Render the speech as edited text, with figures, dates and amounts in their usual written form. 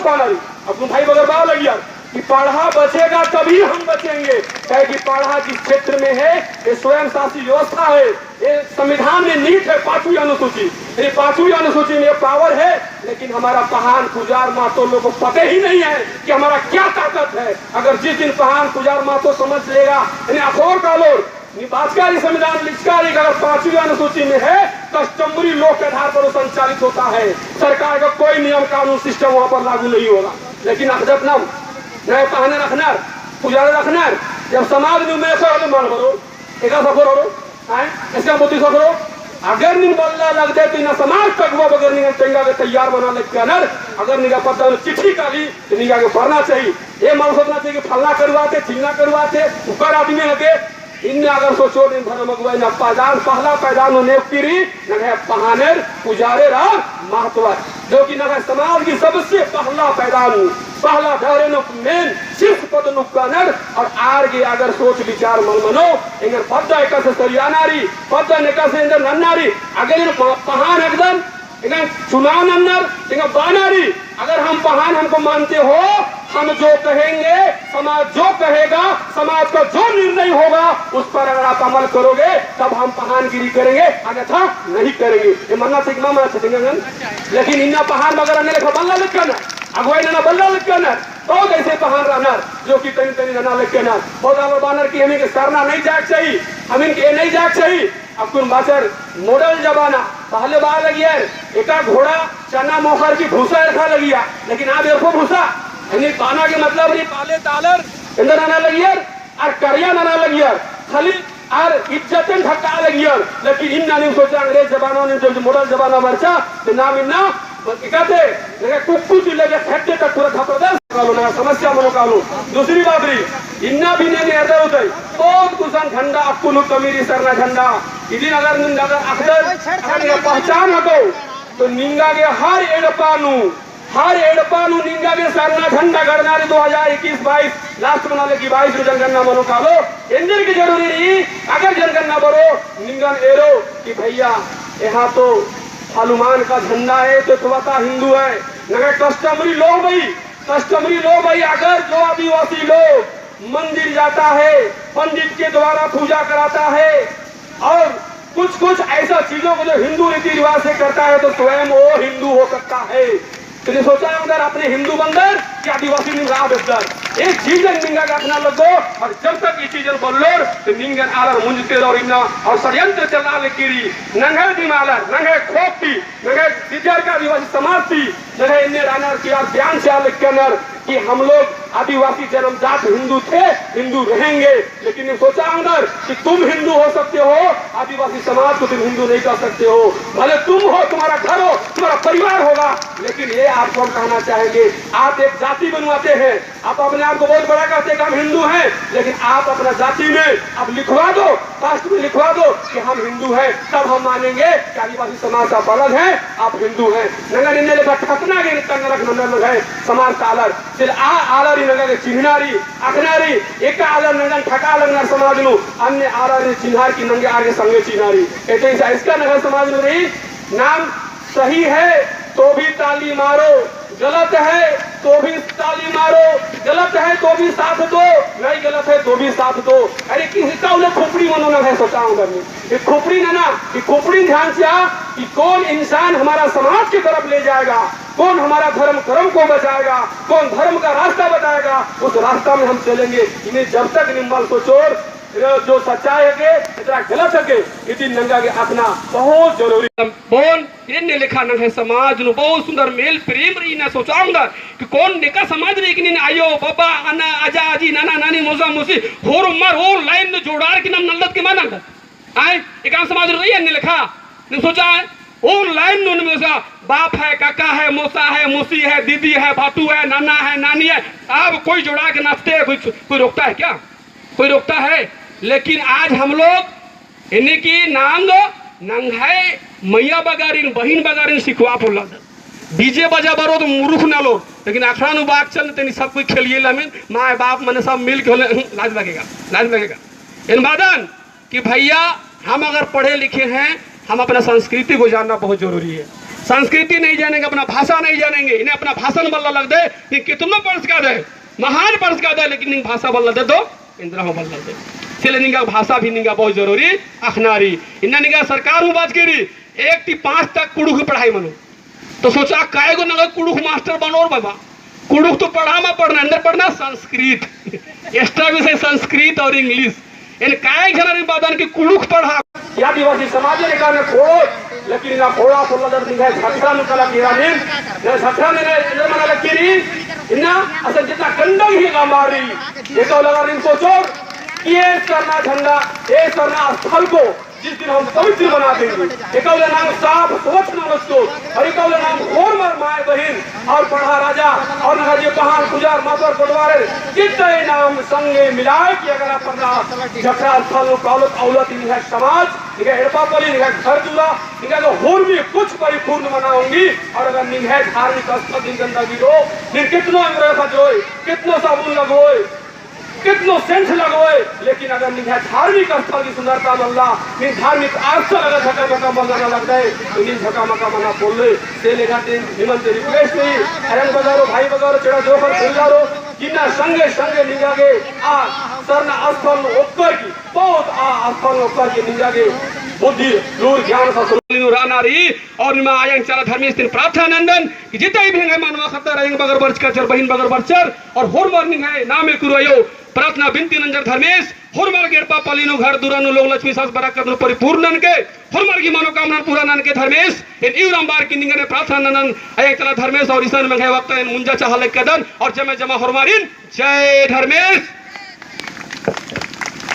अब तुम भाई बगर बाव लगिया कि पढ़ा बचेगा तभी हम बचेंगे। कहे कि पढ़ा जिस क्षेत्र में है ये स्वयं शासी व्यवस्था है, ये संविधान में नीट है 5वीं अनुसूची, ये 5वीं अनुसूची में पावर है, लेकिन हमारा पहान पुजार मातो लोगों को पता ही नहीं है कि हमारा क्या ताकत है। अगर जिस दिन पहान पुजार मातो समझ लेगा अखोर कालोर निवासकारी संविधान लिखकारी अगर 5वीं अनुसूची में है कस्टमरी लोक के आधार पर संचालित होता है। सरकार का कोई नियम कानून सिस्टम वहां पर लागू नहीं होगा। लेकिन अखजतनम नए पहने रखना पुजारे रखना जब समाज में मैं ऐसा मान करो एक सफर हो इसका मोती सफर अगर निन बल्ला लग दे तो इना समाज तक वो बगैर निगम चंगा के तैयार बना लेके अनर अगर निगा पता चिट्ठी काली तो निगा के पढ़ना चाहिए। ये मान सोचना चाहिए कि फलना करवाते चिन्ना करवाते ऊपर आदमी लगे इनने अगर सोचो दिन भर मगवाई ना पैदान पहला पैदान नेपकिरी न पहानेर पुजारे रा महत्व जो कि न समाज की सबसे पहला पैदान पहला धरे नो मेन सिर्फ पद नुक्कानर और आर के अगर सोच विचार मन मनो इंगर पद एक से सरियानारी पद नेका से इंदर नन्नारी अगर इन पहान एकदम इंगर चुनाव नन्नर इंगर बानारी अगर हम पहान हमको मानते हो हम जो कहेंगे समाज जो कहेगा समाज का जो निर्णय होगा उस पर अगर आप अमल करोगे तब हम पहानगिरी करेंगे अन्यथा नहीं करेंगे। ये मन्ना से मामला लेकिन इन्ना पहान वगैरह ने लिखा बल्ला लिख करना अगुवाई ना बल्ला लिख करना बहुत ऐसे पहान रहना जो कि तनी तनी रहना लिख करना बहुत बानर की हमें सरना नहीं जाग चाहिए हम इनके नहीं जाग चाहिए। अब कुछ बाचर मॉडल जमाना पहले बार लगी है एक घोड़ा चना मोखर की भूसा रखा लगी है लेकिन आप देखो भूसा पाना के मतलब नहीं पाले तालर इंदर आना लगी है और करिया नाना लगी है खाली और इज्जतें ढका लगी है। लेकिन इन नानी सोचा अंग्रेज जमानों ने जो मॉडल जमाना मरचा तो नाम इन्ना कहते लेकिन कुक्कू चिल्ले के फैक्टे तक पूरा खपरदार कालो ना समस्या मनो कालो। दूसरी बात रही इन्ना भी नहीं ऐसा होता है बहुत कुछ झंडा अक्कुनु कमीरी सरना झंडा इदिन अगर अखदर पहचान हटो तो निंगा के हर एडपानु निंगा के सरना झंडा गड़नारी 2021-22 लास्ट बना ले की 22 जनगणना मनो कालो इंजन की जरूरी नहीं अगर जनगणना बरो निंगन एरो कि भैया यहाँ तो हनुमान का झंडा है तो पता हिंदू है नगर कस्टमरी लो भाई अगर जो आदिवासी लोग मंदिर जाता है पंडित के द्वारा पूजा कराता है और कुछ ऐसा चीजों को जो हिंदू रीति रिवाज से करता है तो स्वयं वो हिंदू हो सकता है। तो सोचा अंदर अपने हिंदू बंदर कि आदिवासी निंगा बेहतर एक चीज निंगा का अपना लगो और जब तक ये चीज बोलो तो निंगन आलर मुंजते और इन्ना और षड्यंत्र चला ले गिरी नंगे दिमालर नंगे खोपी नंगे दिजर का आदिवासी समाज थी नंगे इन्ने रानर की यार बयान से आले कनर कि हम लोग आदिवासी जन्मजात हिंदू थे हिंदू रहेंगे। लेकिन ये सोचा अंदर कि तुम हिंदू हो सकते हो आदिवासी समाज को तुम हिंदू नहीं कर सकते हो भले तुम हो तुम्हारा घर हो तुम्हारा परिवार होगा लेकिन ये आपको हम कहना चाहेंगे आप एक जाति बनवाते हैं आप अपने आप को बहुत बड़ा कहते हैं कि हम हिंदू हैं लेकिन आप अपना जाति में आप लिखवा दो कास्ट में लिखवा दो कि हम हिंदू हैं तब हम मानेंगे कि आदिवासी समाज का अलग है आप हिंदू हैं। नगर इन्हें लिखा ठकना के नंबर है समाज का अलग फिर आलरी नगर चिन्हारी अखनारी एक आलर नगर ठका लगना समाज नु अन्य आलरी चिन्हार की नंगे आगे संगे चिन्हारी इसका नगर समाज में रही नाम सही है तो भी ताली मारो गलत है तो भी ताली मारो गलत है तो भी साथ दो नहीं गलत है तो भी साथ दो। अरे किसी का उन्हें खोपड़ी मनोना है सोचा हूँ ये खोपड़ी ना कि खोपड़ी ध्यान से कि कौन इंसान हमारा समाज की तरफ ले जाएगा कौन हमारा धर्म को बचाएगा कौन धर्म का रास्ता बताएगा उस रास्ता में हम चलेंगे। इन्हें जब तक निम्बल सोचोर जो सच्चाई है इतना गलत है इतनी नंगा के आखना बहुत जरूरी बोल इन्हें लिखा न है समाज नु बहुत सुंदर मेल प्रेम रही ना सोचाऊंगा कि कौन देखा समाज रे कि आयो बाबा अना आजा आजी नाना नानी मोसा मोसी होर उमर हो लाइन ने जोड़ार के नाम नल्लत के माना आए एक समाज रही है ने लिखा ने सोचा है ओ लाइन नो में बाप है काका है मौसा है मौसी है दीदी है भाटू है नाना है नानी है अब कोई जोड़ा के नाचते है कोई रोकता है क्या कोई रोकता है। लेकिन आज हम लोग इन्हीं की नांग नंगाए मैया बगारिन बहिन बगारिन सिखवा बोला डीजे बजा बरो तो मूर्ख ना लो लेकिन अखड़ा नु बाग चल तेनी सब कोई खेलिए लामिन माँ बाप मैंने सब मिल के लाज लगेगा इन बादन कि भैया हम अगर पढ़े लिखे हैं हम अपना संस्कृति को जानना बहुत जरूरी है। संस्कृति नहीं जानेंगे, अपना भाषा नहीं जानेंगे, इन्हें अपना भाषण बोलना लग दे कि कितना पर्स का दे, महान पर्स का दे, लेकिन भाषा बोलना दे तो इंदिरा बोलना दे। इसलिए निगा भाषा भी निगा बहुत जरूरी अखनारी। इन्हें निगा सरकार बात करी 1 થી 5 तक कुड़ुख पढ़ाई मनो तो सोचा काय को नगर कुड़ुख मास्टर बनो और बाबा कुड़ुख तो पढ़ा में पढ़ना अंदर पढ़ना संस्कृत एक्स्ट्रा विषय संस्कृत और इंग्लिश इन काय जनारी बादान की कुड़ुख पढ़ा या आदिवासी समाज ने कहा खोड़ो लेकिन ना खोड़ा खोला दर निगाह छठा न कला किरा ने छठा ने मना लकीरी इन्ना असल जितना गंदग ही गामारी ये तो लगा रिन सोचो ये करना झंडा ये करना स्थल को जिस दिन हम पवित्र बना देंगे एक नाम साफ स्वच्छ नमस्तो और एक नाम घोर मर माए बहन और पढ़ा राजा और नगर ये पहाड़ गुजार मातर पटवारे जितने नाम संगे मिलाए कि अगर आप जखरा स्थल कौलत औलत निगाह समाज निगाह एड़पा पली निगाह घर दूरा निगाह तो होर भी कुछ परिपूर्ण बनाऊंगी और अगर निगाह धार्मिक स्थल दिन गंदगी रो फिर कितनो अंग्रेजा जोए कितनो साबुन लगोए कितनो सेंस लगोए लेकिन अगर निगाह धार्मिक स्थल की सुंदरता बल्ला फिर धार्मिक आस्था अगर झका मका बल्ला लग जाए तो इन झका मका मना बोल ले से लेगा दिन हिमंत रिक्वेस्ट नहीं हरन बजारो भाई बजारो चढ़ा जोकर खुलजारो जिन्ना संगे संगे निगागे आ सरना स्थल ओकर की बहुत आ स्थल ओकर की निगागे बुद्धि दूर ज्ञान ससुलिनु रानारी और निमा आयंग चला धर्मेश दिन प्रार्थना नंदन कि जितई भी है मानवा खतर आयंग बगर बर्च का चर बहिन बगर बर्चर और होर मॉर्निंग है नामे कुरयो प्रार्थना बिनती नंजर धर्मेश होरमार गेरपा पलिनु घर दुरानु लोग लक्ष्मी सास बराकर परिपूर्ण के होरमार की मनोकामना पूरा नन के धर्मेश इन इवराम बार की निंगने प्रार्थना ननन आयंग चला धर्मेश और ईसन में वक्त मुंजा चाहले कदन और जमे जमा होरमारिन जय धर्मेश।